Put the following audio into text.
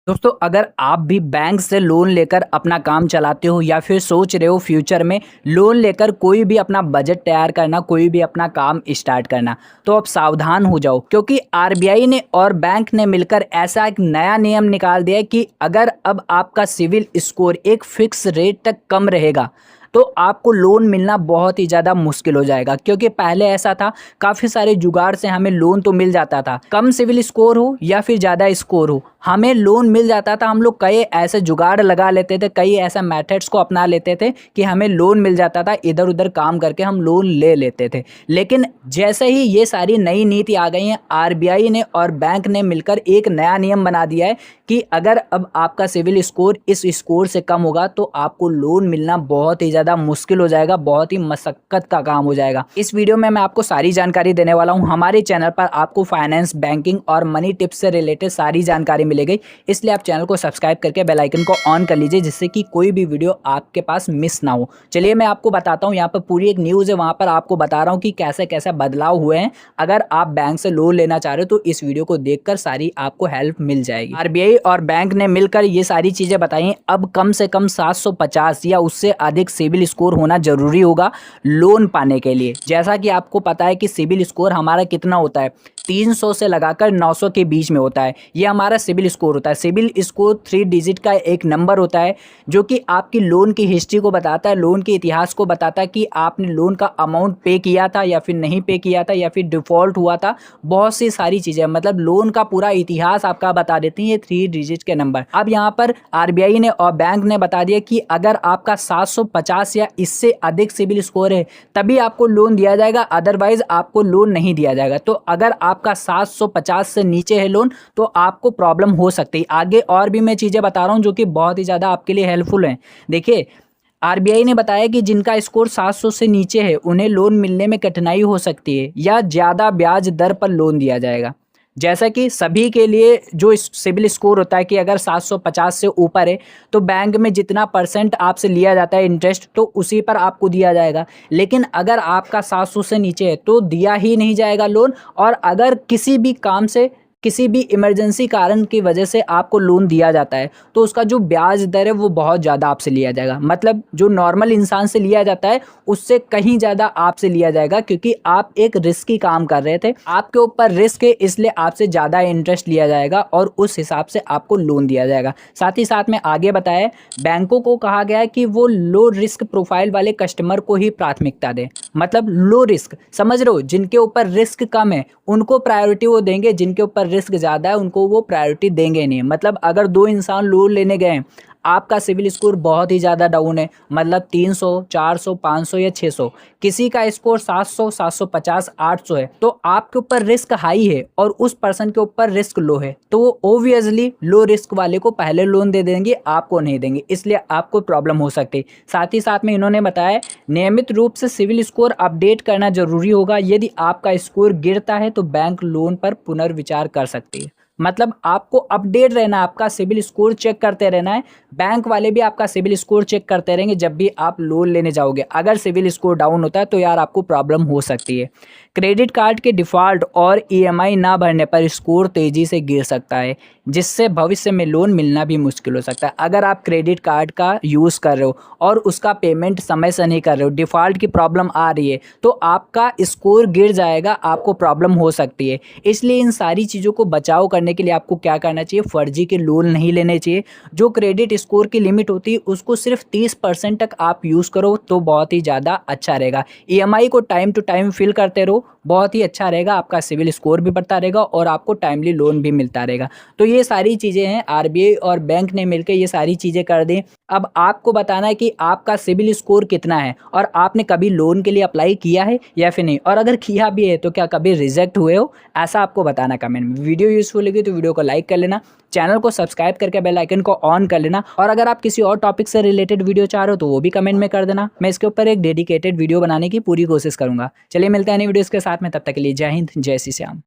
दोस्तों, अगर आप भी बैंक से लोन लेकर अपना काम चलाते हो या फिर सोच रहे हो फ्यूचर में लोन लेकर कोई भी अपना बजट तैयार करना, कोई भी अपना काम स्टार्ट करना, तो अब सावधान हो जाओ क्योंकि आरबीआई ने और बैंक ने मिलकर ऐसा एक नया नियम निकाल दिया है कि अगर अब आपका सिविल स्कोर एक फिक्स रेट तक कम रहेगा तो आपको लोन मिलना बहुत ही ज़्यादा मुश्किल हो जाएगा। क्योंकि पहले ऐसा था, काफ़ी सारे जुगाड़ से हमें लोन तो मिल जाता था, कम सिविल स्कोर हो या फिर ज़्यादा स्कोर हो हमें लोन मिल जाता था। हम लोग कई ऐसे जुगाड़ लगा लेते थे, कई ऐसे मेथड्स को अपना लेते थे कि हमें लोन मिल जाता था, इधर उधर काम करके हम लोन ले लेते थे। लेकिन जैसे ही ये सारी नई नीति आ गई हैं, आरबीआई ने और बैंक ने मिलकर एक नया नियम बना दिया है कि अगर अब आपका सिविल स्कोर इस स्कोर से कम होगा तो आपको लोन मिलना बहुत ही ज़्यादा मुश्किल हो जाएगा, बहुत ही मशक्कत का काम हो जाएगा। इस वीडियो में मैं आपको सारी जानकारी देने वाला हूँ। हमारे चैनल पर आपको फाइनेंस, बैंकिंग और मनी टिप्स से रिलेटेड सारी जानकारी मिलेगी, इसलिए आप चैनल को सब्सक्राइब करके बेल आइकन को ऑन कर लीजिए जिससे कि कोई भी वीडियो आपके पास मिस ना हो। चलिए मैं आपको बताता हूँ, यहाँ पर पूरी एक न्यूज़ है, वहाँ पर आपको बता रहा हूँ कि कैसे कैसे बदलाव हुए हैं। अगर आप बैंक से लोन लेना चाह रहे हो तो इस वीडियो को देखकर सारी आपको हेल्प मिल जाएगी। आरबीआई और बैंक ने मिलकर ये सारी चीज़ें बताई हैं। अब कम से कम 750 या उससे अधिक सिविल स्कोर होना जरूरी होगा लोन पाने के लिए। जैसा कि आपको पता है कि सिविल स्कोर हमारा कितना होता है, 300 से लगाकर 900 के बीच में होता है। ये हमारा सिविल स्कोर होता है। सिविल स्कोर 3 डिजिट का एक नंबर होता है जो कि आपकी लोन की हिस्ट्री को बताता है, लोन के इतिहास को बताता है कि आपने लोन का अमाउंट पे किया था या फिर नहीं पे किया था या फिर डिफ़ॉल्ट हुआ था। बहुत सी सारी चीज़ें, मतलब लोन का पूरा इतिहास आपका बता देती हैं ये 3 डिजिट के नंबर। अब यहाँ पर आरबीआई ने और बैंक ने बता दिया कि अगर आपका 750 या इससे अधिक सिविल स्कोर है तभी आपको लोन दिया जाएगा, अदरवाइज आपको लोन नहीं दिया जाएगा। तो अगर आपका 750 से नीचे है लोन तो आपको प्रॉब्लम हो सकती है। आगे और भी मैं चीज़ें बता रहा हूँ जो कि बहुत ही ज़्यादा आपके लिए हेल्पफुल हैं। देखिए, आरबीआई ने बताया कि जिनका स्कोर 700 से नीचे है उन्हें लोन मिलने में कठिनाई हो सकती है या ज़्यादा ब्याज दर पर लोन दिया जाएगा। जैसा कि सभी के लिए जो सिविल स्कोर होता है कि अगर 750 से ऊपर है तो बैंक में जितना परसेंट आपसे लिया जाता है इंटरेस्ट, तो उसी पर आपको दिया जाएगा। लेकिन अगर आपका 700 से नीचे है तो दिया ही नहीं जाएगा लोन। और अगर किसी भी काम से, किसी भी इमरजेंसी कारण की वजह से आपको लोन दिया जाता है तो उसका जो ब्याज दर है वो बहुत ज़्यादा आपसे लिया जाएगा। मतलब जो नॉर्मल इंसान से लिया जाता है उससे कहीं ज़्यादा आपसे लिया जाएगा, क्योंकि आप एक रिस्की काम कर रहे थे, आपके ऊपर रिस्क है, इसलिए आपसे ज़्यादा इंटरेस्ट लिया जाएगा और उस हिसाब से आपको लोन दिया जाएगा। साथ ही साथ में आगे बताया, बैंकों को कहा गया है कि वो लो रिस्क प्रोफाइल वाले कस्टमर को ही प्राथमिकता दें। मतलब लो रिस्क, समझ रहे हो, जिनके ऊपर रिस्क कम है उनको प्रायोरिटी वो देंगे, जिनके ऊपर रिस्क ज़्यादा है उनको वो प्रायोरिटी देंगे नहीं। मतलब अगर दो इंसान लोन लेने गए, आपका सिविल स्कोर बहुत ही ज़्यादा डाउन है, मतलब 300, 400, 500 या 600, किसी का स्कोर 700, 750, 800 है, तो आपके ऊपर रिस्क हाई है और उस पर्सन के ऊपर रिस्क लो है, तो वो ओब्वियसली लो रिस्क वाले को पहले लोन दे देंगे, आपको नहीं देंगे, इसलिए आपको प्रॉब्लम हो सकती है। साथ ही साथ में इन्होंने बताया, नियमित रूप से सिविल स्कोर अपडेट करना जरूरी होगा। यदि आपका स्कोर गिरता है तो बैंक लोन पर पुनर्विचार कर सकती है। मतलब आपको अपडेट रहना, आपका सिविल स्कोर चेक करते रहना है। बैंक वाले भी आपका सिविल स्कोर चेक करते रहेंगे जब भी आप लोन लेने जाओगे। अगर सिविल स्कोर डाउन होता है तो यार आपको प्रॉब्लम हो सकती है। क्रेडिट कार्ड के डिफ़ॉल्ट और ईएमआई ना भरने पर स्कोर तेज़ी से गिर सकता है, जिससे भविष्य में लोन मिलना भी मुश्किल हो सकता है। अगर आप क्रेडिट कार्ड का यूज़ कर रहे हो और उसका पेमेंट समय से नहीं कर रहे हो, डिफ़ॉल्ट की प्रॉब्लम आ रही है, तो आपका स्कोर गिर जाएगा, आपको प्रॉब्लम हो सकती है। इसलिए इन सारी चीज़ों को बचाव करने के लिए आपको क्या करना चाहिए, फर्जी के लोन नहीं लेने चाहिए। जो क्रेडिट स्कोर की लिमिट होती है उसको सिर्फ 30% तक आप यूज़ करो तो बहुत ही ज़्यादा अच्छा रहेगा। ईएमआई को टाइम टू टाइम फिल करते रहो, बहुत ही अच्छा रहेगा, आपका सिविल स्कोर भी बढ़ता रहेगा और आपको टाइमली लोन भी मिलता रहेगा। तो ये सारी चीज़ें हैं, आरबीआई और बैंक ने मिलकर ये सारी चीज़ें कर दी। अब आपको बताना है कि आपका सिविल स्कोर कितना है और आपने कभी लोन के लिए अप्लाई किया है या फिर नहीं, और अगर किया भी है तो क्या कभी रिजेक्ट हुए हो, ऐसा आपको बताना कमेंट में। वीडियो यूजफुल लगी तो वीडियो को लाइक कर लेना, चैनल को सब्सक्राइब करके बेल आइकन को ऑन कर लेना, और अगर आप किसी और टॉपिक से रिलेटेड वीडियो चाह रहे हो तो वो भी कमेंट में कर देना। मैं इसके ऊपर एक डेडिकेटेड वीडियो बनाने की पूरी कोशिश करूंगा। चलिए मिलते हैं नई वीडियोस के साथ में, तब तक के लिए जय हिंद, जय श्री श्याम।